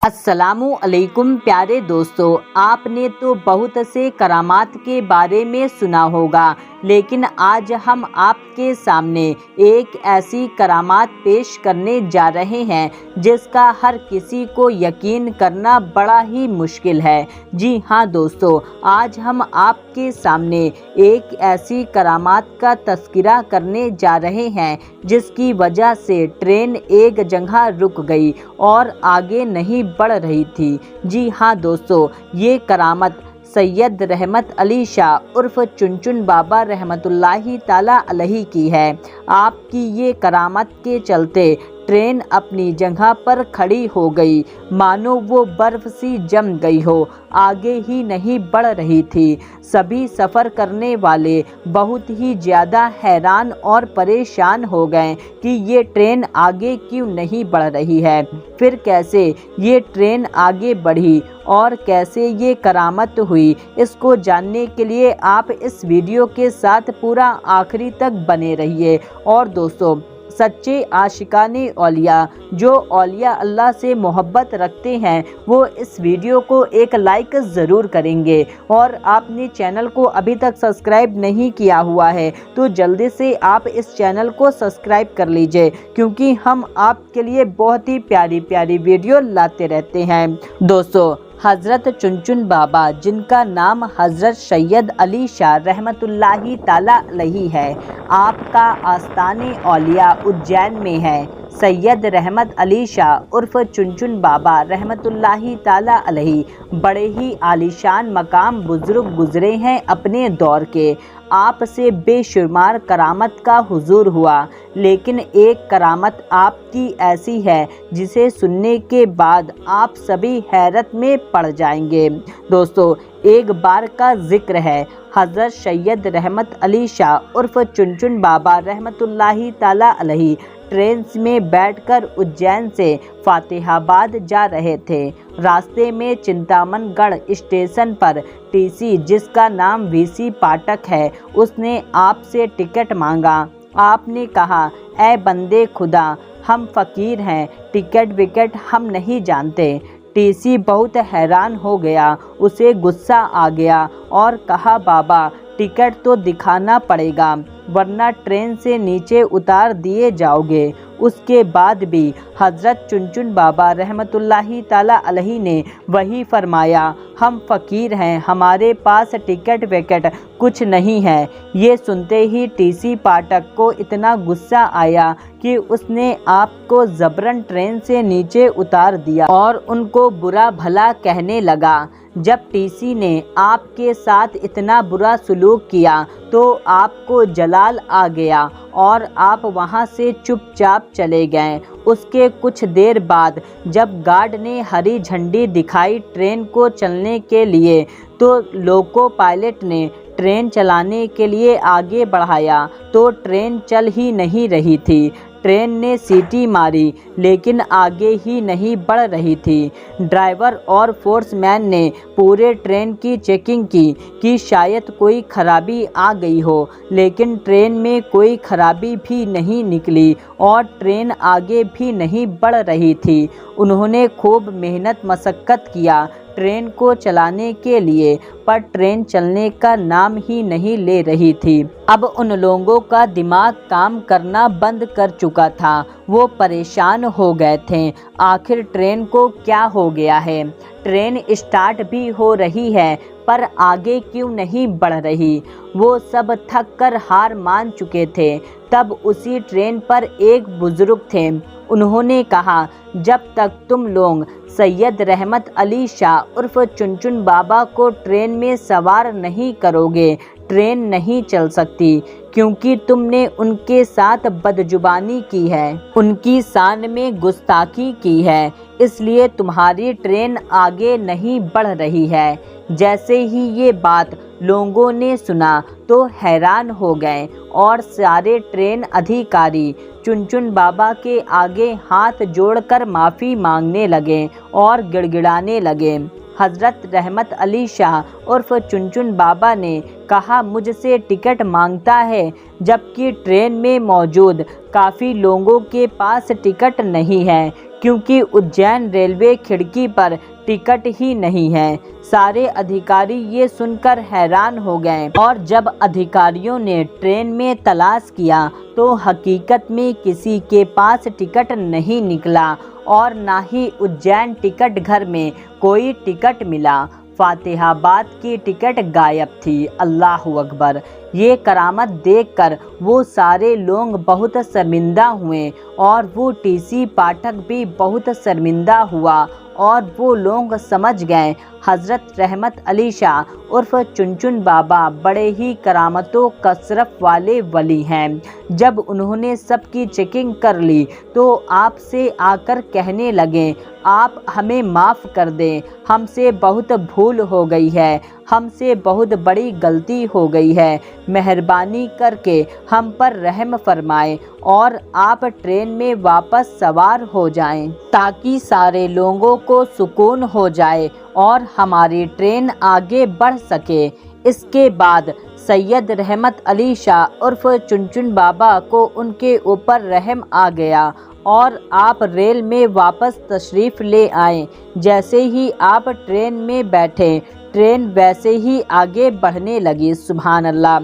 अस्सलामु अलैकुम प्यारे दोस्तों, आपने तो बहुत से करामात के बारे में सुना होगा, लेकिन आज हम आपके सामने एक ऐसी करामात पेश करने जा रहे हैं जिसका हर किसी को यकीन करना बड़ा ही मुश्किल है। जी हाँ दोस्तों, आज हम आपके सामने एक ऐसी करामात का तज़किरा करने जा रहे हैं जिसकी वजह से ट्रेन एक जगह रुक गई और आगे नहीं बढ़ रही थी। जी हाँ दोस्तों, ये करामत सैयद रहमत अली शाह उर्फ चुनचुन बाबा रहमतुल्लाही ताला अलैहि की है। आपकी ये करामत के चलते ट्रेन अपनी जगह पर खड़ी हो गई, मानो वो बर्फ़ सी जम गई हो, आगे ही नहीं बढ़ रही थी। सभी सफ़र करने वाले बहुत ही ज़्यादा हैरान और परेशान हो गए कि ये ट्रेन आगे क्यों नहीं बढ़ रही है, फिर कैसे ये ट्रेन आगे बढ़ी और कैसे ये करामत हुई। इसको जानने के लिए आप इस वीडियो के साथ पूरा आखिरी तक बने रहिए। और दोस्तों, सच्चे आशिकाने औलिया जो औलिया अल्लाह से मोहब्बत रखते हैं वो इस वीडियो को एक लाइक ज़रूर करेंगे। और आपने चैनल को अभी तक सब्सक्राइब नहीं किया हुआ है तो जल्दी से आप इस चैनल को सब्सक्राइब कर लीजिए, क्योंकि हम आपके लिए बहुत ही प्यारी प्यारी वीडियो लाते रहते हैं। दोस्तों, हज़रत चुनचुन बाबा, जिनका नाम हज़रत सैयद अली शाह रहमतुल्लाही ताला अलैहि है, आपका आस्ताने औलिया उज्जैन में है। सैयद रहमत अली शाह उर्फ चुनचुन बाबा रहमतुल्लाही ताला अलैहि बड़े ही आलीशान मकाम बुजुर्ग गुजरे हैं अपने दौर के। आपसे बेशुमार करामत का हुजूर हुआ, लेकिन एक करामत आपकी ऐसी है जिसे सुनने के बाद आप सभी हैरत में पड़ जाएंगे। दोस्तों, एक बार का जिक्र है, हज़रत सैयद रहमत अली शाह उर्फ चुनचुन बाबा रहमतुल्लाही ताला अलैहि ट्रेन में बैठकर उज्जैन से फातेहाबाद जा रहे थे। रास्ते में चिंतामणगढ़ स्टेशन पर टीसी, जिसका नाम वीसी पाठक है, उसने आपसे टिकट मांगा। आपने कहा, ऐ बंदे खुदा, हम फ़कीर हैं, टिकट विकट हम नहीं जानते। टीसी बहुत हैरान हो गया, उसे गुस्सा आ गया और कहा, बाबा टिकट तो दिखाना पड़ेगा वरना ट्रेन से नीचे उतार दिए जाओगे। उसके बाद भी हज़रत चुनचुन बाबा रहमतुल्लाही ताला अलैहि ने वही फरमाया, हम फ़कीर हैं, हमारे पास टिकट विकट कुछ नहीं है। ये सुनते ही टीसी पाठक को इतना गुस्सा आया कि उसने आपको ज़बरन ट्रेन से नीचे उतार दिया और उनको बुरा भला कहने लगा। जब टीसी ने आपके साथ इतना बुरा सलूक किया तो आपको जलाल आ गया और आप वहां से चुपचाप चले गए। उसके कुछ देर बाद जब गार्ड ने हरी झंडी दिखाई ट्रेन को चलने के लिए, तो लोको पायलट ने ट्रेन चलाने के लिए आगे बढ़ाया तो ट्रेन चल ही नहीं रही थी। ट्रेन ने सीटी मारी लेकिन आगे ही नहीं बढ़ रही थी। ड्राइवर और फोर्समैन ने पूरे ट्रेन की चेकिंग की कि शायद कोई खराबी आ गई हो, लेकिन ट्रेन में कोई खराबी भी नहीं निकली और ट्रेन आगे भी नहीं बढ़ रही थी। उन्होंने खूब मेहनत मशक्क़त किया ट्रेन को चलाने के लिए, पर ट्रेन चलने का नाम ही नहीं ले रही थी। अब उन लोगों का दिमाग काम करना बंद कर चुका था, वो परेशान हो गए थे। आखिर ट्रेन को क्या हो गया है? ट्रेन स्टार्ट भी हो रही है पर आगे क्यों नहीं बढ़ रही? वो सब थक कर हार मान चुके थे। तब उसी ट्रेन पर एक बुजुर्ग थे। उन्होंने कहा, जब तक तुम लोग सैयद रहमत अली शाह उर्फ चुनचुन बाबा को ट्रेन में सवार नहीं करोगे, ट्रेन नहीं चल सकती, क्योंकि तुमने उनके साथ बदजुबानी की है, उनकी शान में गुस्ताखी की है, इसलिए तुम्हारी ट्रेन आगे नहीं बढ़ रही है। जैसे ही ये बात लोगों ने सुना तो हैरान हो गए और सारे ट्रेन अधिकारी चुनचुन बाबा के आगे हाथ जोड़कर माफ़ी मांगने लगे और गिड़गिड़ाने लगे। हज़रत रहमत अली शाह उर्फ चुनचुन बाबा ने کہا مجھ سے ٹکٹ مانگتا ہے، جبکہ ٹرین میں موجود کافی لوگوں کے پاس ٹکٹ نہیں ہے، کیونکہ اجین ریلوے کھڑکی پر ٹکٹ ہی نہیں ہے۔ سارے ادھیکاری یہ سن کر حیران ہو گئے، اور جب ادھیکاریوں نے ٹرین میں تلاش کیا تو حقیقت میں کسی کے پاس ٹکٹ نہیں نکلا، اور نہ ہی اجین ٹکٹ گھر میں کوئی ٹکٹ ملا۔ فاتح آباد کی ٹکٹ غائب تھی۔ اللہ اکبر! یہ کرامت دیکھ کر وہ سارے لوگ بہت شرمندہ ہوئے، اور وہ ٹی سی پاٹھک بھی بہت شرمندہ ہوا، اور وہ لوگ سمجھ گئے حضرت رحمت علی شاہ عرف چنچن بابا بڑے ہی کرامت و کشرف والے ولی ہیں۔ جب انہوں نے سب کی چیکنگ کر لی تو آپ سے آ کر کہنے لگے، آپ ہمیں معاف کر دیں، ہم سے بہت بھول ہو گئی ہے، ہم سے بہت بڑی غلطی ہو گئی ہے، مہربانی کر کے ہم پر رحم فرمائیں، اور آپ ٹرین میں واپس سوار ہو جائیں تاکہ سارے لوگوں کو سکون ہو جائے اور ہماری ٹرین آگے بڑھ سکے۔ اس کے بعد سید رحمت علی شاہ عرف چنچن بابا کو ان کے اوپر رحم آ گیا، اور آپ ریل میں واپس تشریف لے آئے۔ جیسے ہی آپ ٹرین میں بیٹھے، ٹرین ویسے ہی آگے بڑھنے لگی۔ سبحان اللہ!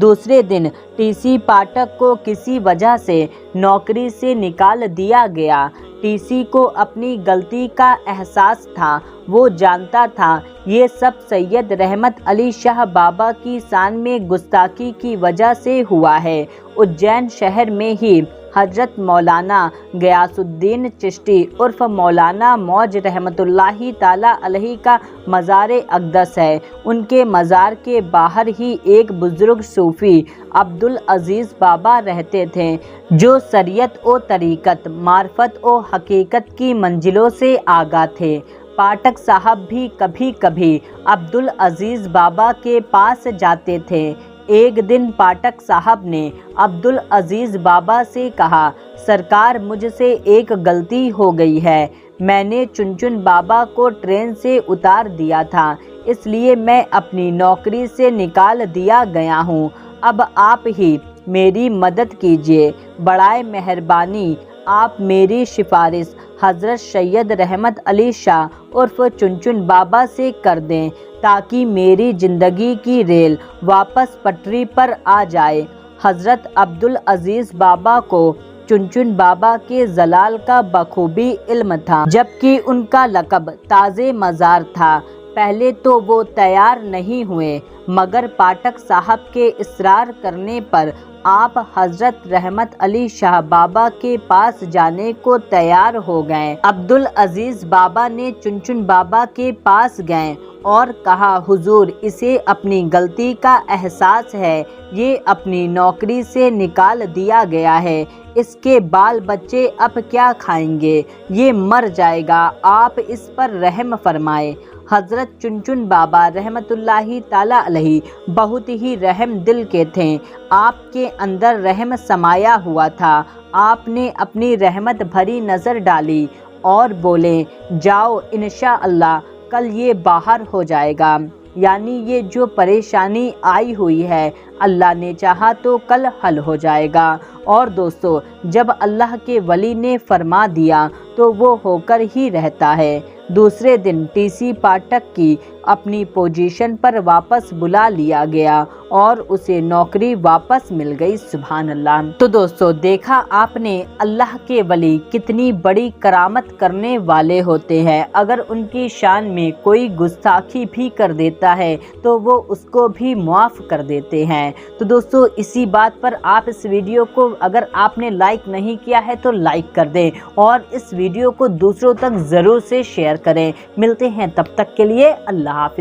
دوسرے دن ٹی سی پاٹھک کو کسی وجہ سے نوکری سے نکال دیا گیا۔ ٹی سی کو اپنی غلطی کا احساس تھا، وہ جانتا تھا یہ سب سید رحمت علی شاہ بابا کی شان میں گستاخی کی وجہ سے ہوا ہے۔ اجین شہر میں ہی حضرت مولانا غیاث الدین چشتی عرف مولانا موج رحمۃ اللہ تعالیٰ علیہ کا مزار اقدس ہے۔ ان کے مزار کے باہر ہی ایک بزرگ صوفی عبدالعزیز بابا رہتے تھے، جو شریعت و طریقت، معرفت و حقیقت کی منزلوں سے آگاہ تھے۔ پاٹھک صاحب بھی کبھی کبھی عبدالعزیز بابا کے پاس جاتے تھے۔ ایک دن پاٹھک صاحب نے عبدالعزیز بابا سے کہا، سرکار مجھ سے ایک غلطی ہو گئی ہے، میں نے چنچن بابا کو ٹرین سے اتار دیا تھا، اس لیے میں اپنی نوکری سے نکال دیا گیا ہوں، اب آپ ہی میری مدد کیجیے، برائے مہربانی آپ میری سفارش حضرت سید رحمت علی شاہ عرف چنچن بابا سے کر دیں تاکہ میری زندگی کی ریل واپس پٹری پر آ جائے۔ حضرت عبدالعزیز بابا کو چنچن بابا کے جلال کا بخوبی علم تھا، جبکہ ان کا لقب تاج مزار تھا۔ پہلے تو وہ تیار نہیں ہوئے، مگر پاٹھک صاحب کے اصرار کرنے پر آپ حضرت رحمت علی شاہ بابا کے پاس جانے کو تیار ہو گئے۔ عبدالعزیز بابا نے چنچن بابا کے پاس گئے اور کہا، حضور اسے اپنی غلطی کا احساس ہے، یہ اپنی نوکری سے نکال دیا گیا ہے، اس کے بال بچے اب کیا کھائیں گے، یہ مر جائے گا، آپ اس پر رحم فرمائیں۔ حضرت چنچن بابا رحمۃ اللہ تعالیٰ علیہ بہت ہی رحم دل کے تھے، آپ کے اندر رحم سمایا ہوا تھا۔ آپ نے اپنی رحمت بھری نظر ڈالی اور بولے، جاؤ انشاءاللہ کل یہ باہر ہو جائے گا، یعنی یہ جو پریشانی آئی ہوئی ہے اللہ نے چاہا تو کل حل ہو جائے گا۔ اور دوستو، جب اللہ کے ولی نے فرما دیا تو وہ ہو کر ہی رہتا ہے۔ دوسرے دن ٹی سی پاٹھک کی اپنی پوزیشن پر واپس بلا لیا گیا اور اسے نوکری واپس مل گئی۔ سبحان اللہ! تو دوستو، دیکھا آپ نے اللہ کے ولی کتنی بڑی کرامت کرنے والے ہوتے ہیں۔ اگر ان کی شان میں کوئی گستاخی بھی کر دیتا ہے تو وہ اس کو بھی معاف کر دیتے ہیں۔ تو دوستو، اسی بات پر آپ اس ویڈیو کو اگر آپ نے لائک نہیں کیا ہے تو لائک کر دیں، اور اس ویڈیو کو دوسروں تک ضرور سے شیئر کریں۔ ملتے ہیں تب تک کے لیے اللہ حافظ۔